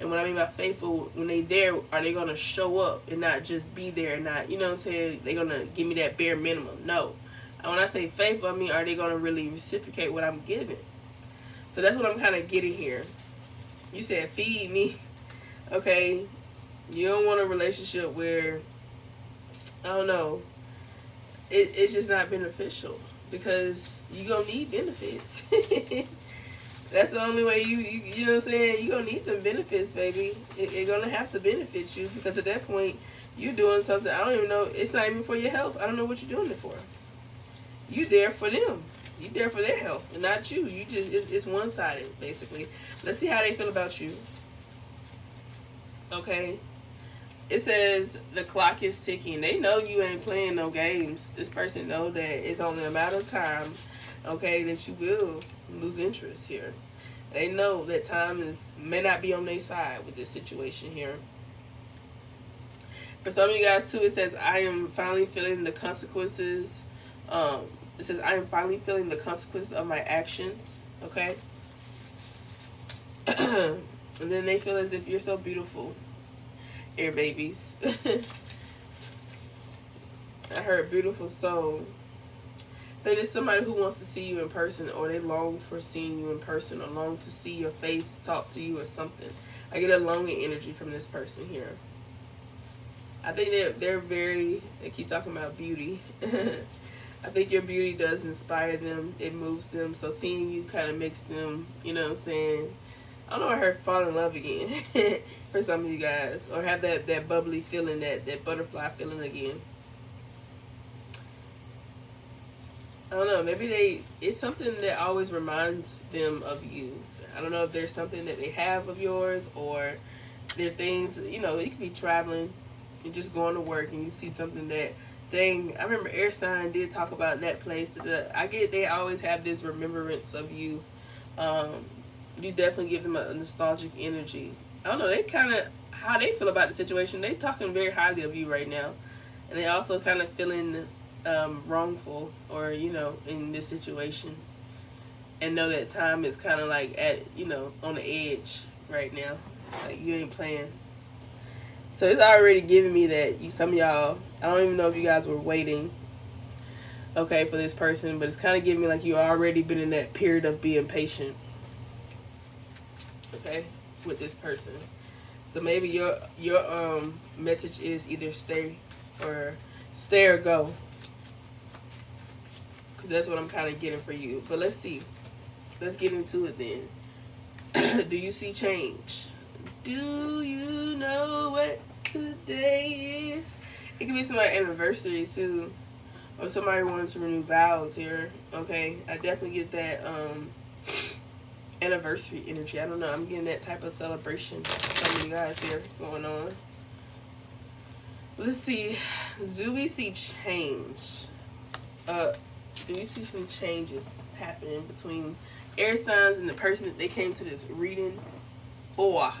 And what I mean by faithful, when they there, are they going to show up and not just be there and not, you know what I'm saying? They're going to give me that bare minimum. No. And when I say faithful, I mean, are they going to really reciprocate what I'm giving? So that's what I'm kind of getting here. You said, feed me. Okay. You don't want a relationship where, I don't know, it's just not beneficial. Because you're going to need benefits. That's the only way you know what I'm saying? You're going to need them benefits, baby. It's going to have to benefit you. Because at that point, you're doing something, I don't even know, it's not even for your health. I don't know what you're doing it for. You there for them. You there for their health, and not you. You just it's one-sided, basically. Let's see how they feel about you. Okay. It says the clock is ticking. They know you ain't playing no games. This person know that it's only a matter of time, okay, that you will lose interest here. They know that time may not be on their side with this situation here. For some of you guys too, it says I am finally feeling the consequences. It says I am finally feeling the consequences of my actions. Okay. And then they feel as if you're so beautiful. Air babies. I heard beautiful soul. That is somebody who wants to see you in person, or they long for seeing you in person, or long to see your face, talk to you, or something. I get a longing energy from this person here. I think they're very, they keep talking about beauty. I think your beauty does inspire them. It moves them. So seeing you kind of makes them, you know what I'm saying? I don't know, I heard fall in love again for some of you guys. Or have that bubbly feeling, that butterfly feeling again. I don't know, maybe it's something that always reminds them of you. I don't know if there's something that they have of yours, or there are things, you know, you could be traveling and just going to work and you see something that, dang, I remember Air Sign did talk about that place. I get they always have this remembrance of you. You definitely give them a nostalgic energy. I don't know, they kind of, how they feel about the situation, they talking very highly of you right now. And they also kind of feeling wrongful, or, you know, in this situation. And know that time is kind of like at, you know, on the edge right now. Like you ain't playing. So it's already giving me that some of y'all, I don't even know if you guys were waiting, okay, for this person, but it's kind of giving me like you already been in that period of being patient, okay, with this person. So maybe your message is either stay or go. 'Cause that's what I'm kind of getting for you. But let's see. Let's get into it then. Do you see change? Do you know what today is? It could be somebody's anniversary too, or somebody wants to renew vows here. Okay, I definitely get that anniversary energy. I don't know. I'm getting that type of celebration. Some of you guys here going on. Let's see. Do we see change? Do we see some changes happening between air signs and the person that they came to this reading? Or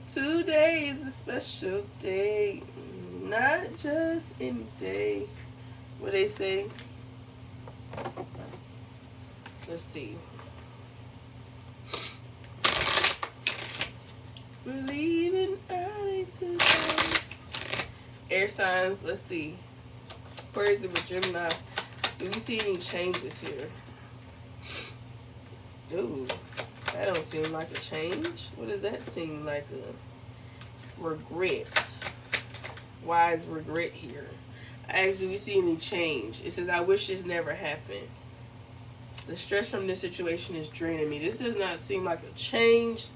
today is a special day, not just any day. What they say? Let's see. We're leaving early today. Air signs. Let's see. Aquarius and Gemini. Do we see any changes here? Ooh, that don't seem like a change. What does that seem like? A regret. Why is regret here? I asked, do we see any change? It says, I wish this never happened. The stress from this situation is draining me. This does not seem like a change.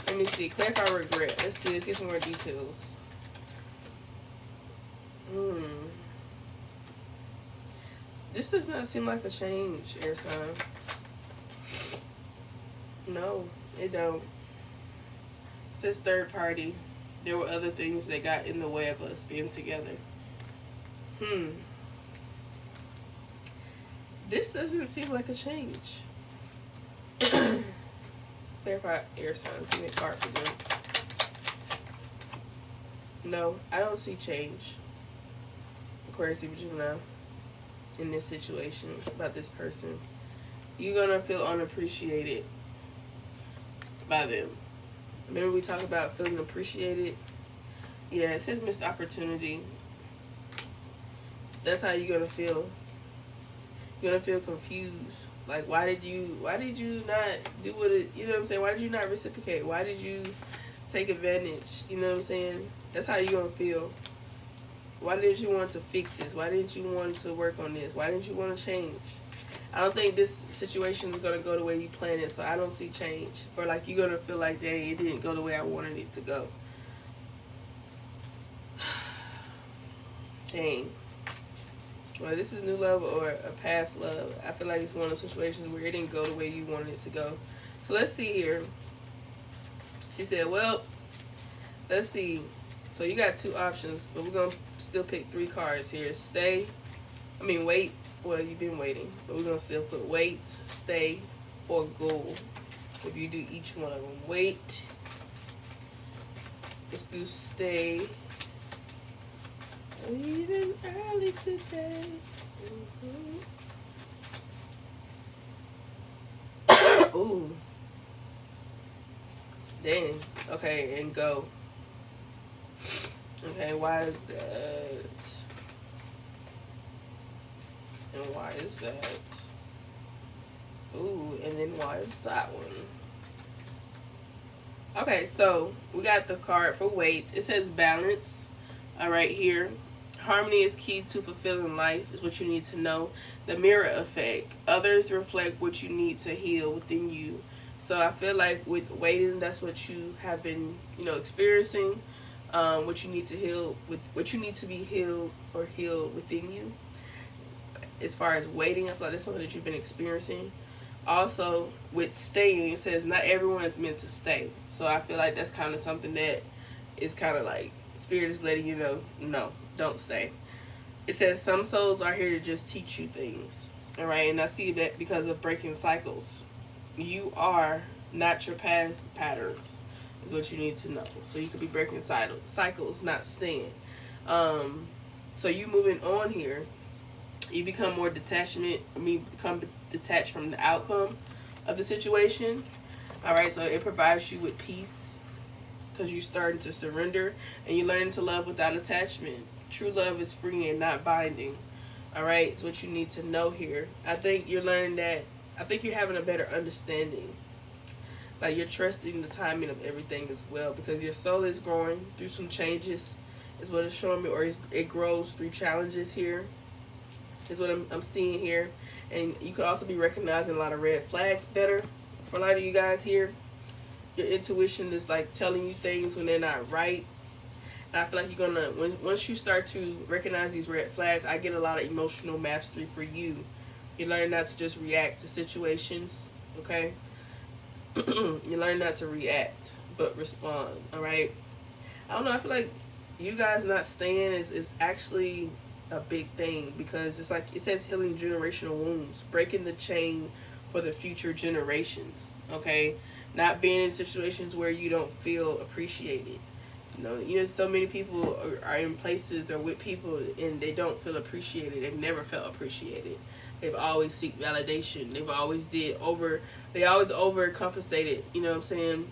Let me see. Clarify regret. Let's see. Let's get some more details. This does not seem like a change, air sign. No, it don't. It says third party. There were other things that got in the way of us being together. This doesn't seem like a change. Clarify air signs. Give me a card for them. No, I don't see change. Aquarius, Gemini, in this situation about this person. You're gonna feel unappreciated by them. Remember we talked about feeling appreciated? Yeah, it says missed opportunity. That's how you're gonna feel. You're gonna feel confused. Like, why did you not do what it, you know what I'm saying? Why did you not reciprocate? Why did you take advantage? You know what I'm saying? That's how you're gonna feel. Why didn't you want to fix this? Why didn't you want to work on this? Why didn't you want to change? I don't think this situation is going to go the way you planned it, so I don't see change. Or like you're going to feel like, dang, it didn't go the way I wanted it to go. Dang. Well, this is new love or a past love. I feel like it's one of those situations where it didn't go the way you wanted it to go. So let's see here. She said, well, let's see. So you got two options, but we're going to still pick three cards here. Wait. Well, you've been waiting, but we're going to still put wait, stay, or go. If you do each one of them. Wait. Let's do stay. Leaving early today. Ooh. Dang. Okay, and go. Okay, why is that? And why is that? Ooh, and then why is that one? Okay, so we got the card for wait. It says balance. All right, here. Harmony is key to fulfilling life, is what you need to know. The mirror effect. Others reflect what you need to heal within you. So I feel like with waiting, that's what you have been, experiencing. What you need to heal, with what you need to be healed or healed within you. As far as waiting, I feel like that's something that you've been experiencing. Also, with staying, it says not everyone is meant to stay. So I feel like that's kind of something that is kind of like Spirit is letting you know, no, don't stay. It says some souls are here to just teach you things. All right, and I see that because of breaking cycles. You are not your past patterns, is what you need to know. So you could be breaking cycles, not staying. So you moving on here, you become more become detached from the outcome of the situation. All right, so it provides you with peace, because you're starting to surrender and you're learning to love without attachment. True love is free and not binding. All right, it's what you need to know here. I think you're learning that. I think you're having a better understanding. Like you're trusting the timing of everything as well, because your soul is growing through some changes, is what it's showing me, or it grows through challenges here, is what I'm seeing here. And you could also be recognizing a lot of red flags better for a lot of you guys here. Your intuition is like telling you things when they're not right. And I feel like you're gonna, once you start to recognize these red flags, I get a lot of emotional mastery for you. You learn not to just react to situations, okay? You learn not to react, but respond, all right? I don't know, I feel like you guys not staying is actually a big thing, because it's like it says healing generational wounds, breaking the chain for the future generations, okay? Not being in situations where you don't feel appreciated. You know, so many people are in places or with people and they don't feel appreciated. They've never felt appreciated. They've always seek validation. They always overcompensated, you know what I'm saying,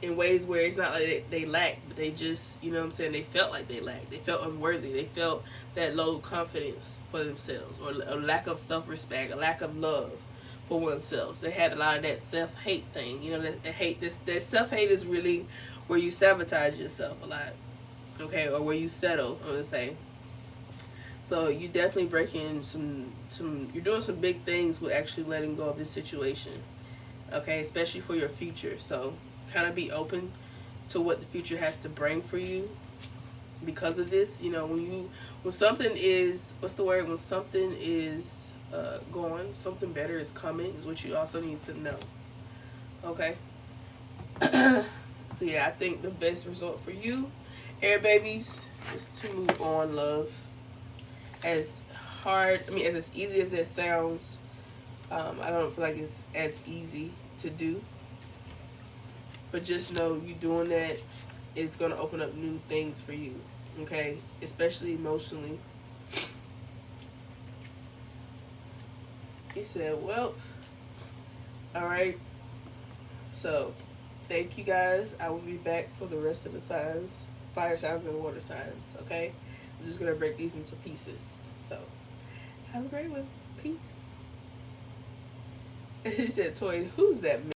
in ways where it's not like they lack, but they just, you know what I'm saying, they felt like they lacked. They felt unworthy. They felt that low confidence for themselves, or a lack of self-respect, a lack of love for oneself. They had a lot of that self-hate thing. You know, that self-hate is really where you sabotage yourself a lot, okay, or where you settle, I'm gonna say. So you definitely breaking you're doing some big things with actually letting go of this situation, okay, especially for your future. So kind of be open to what the future has to bring for you because of this. You know, when something is, what's the word, when something is going, something better is coming, is what you also need to know, okay. So yeah, I think the best result for you, air babies, is to move on, love. As as easy as that sounds, I don't feel like it's as easy to do. But just know you doing that is going to open up new things for you, okay? Especially emotionally. He said, well, all right. So, thank you guys. I will be back for the rest of the signs, fire signs and water signs, okay? I'm just going to break these into pieces. So, have a great one. Peace. He said, Toy, who's that man?